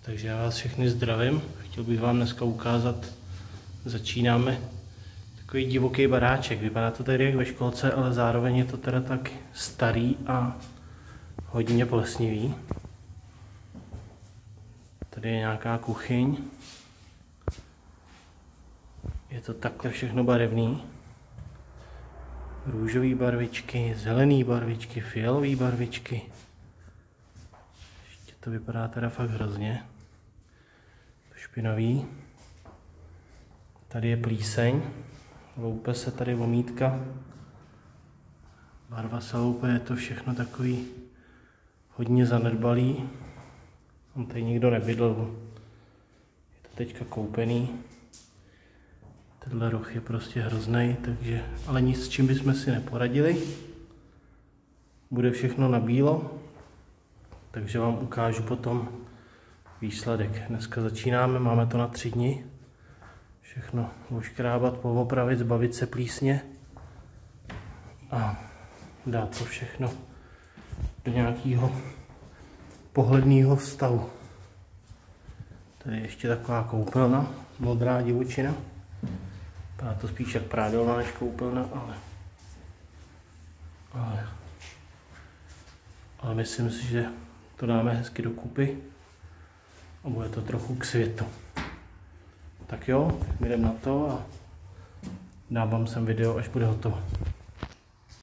Takže já vás všechny zdravím. Chtěl bych vám dneska ukázat, začínáme takový divoký baráček. Vypadá to tady jak ve školce, ale zároveň je to teda tak starý a hodně plesnivý. Tady je nějaká kuchyň. Je to takhle všechno barevný. Růžové barvičky, zelené barvičky, fialové barvičky. Ještě to vypadá teda fakt hrozně. Špinavý. Tady je plíseň. Loupe se tady omítka. Barva se loupe, je to všechno takový hodně zanedbalý. On tady nikdo nebydlel. Je to teďka koupený. Tenhle roh je prostě hrozný, takže, ale nic, s čím bychom si neporadili. Bude všechno na bílo, takže vám ukážu potom výsledek. Dneska začínáme, máme to na 3 dny. Všechno oškrábat, poopravit, zbavit se plísně a dát to všechno do nějakého pohledného stavu. Tady je ještě taková koupelna, modrá divočina. Vypadá to spíš jak prádelna než koupelna, ale myslím si, že to dáme hezky dokupy a bude to trochu k světu. Tak jo, jdem na to a dám vám sem video, až bude hotovo.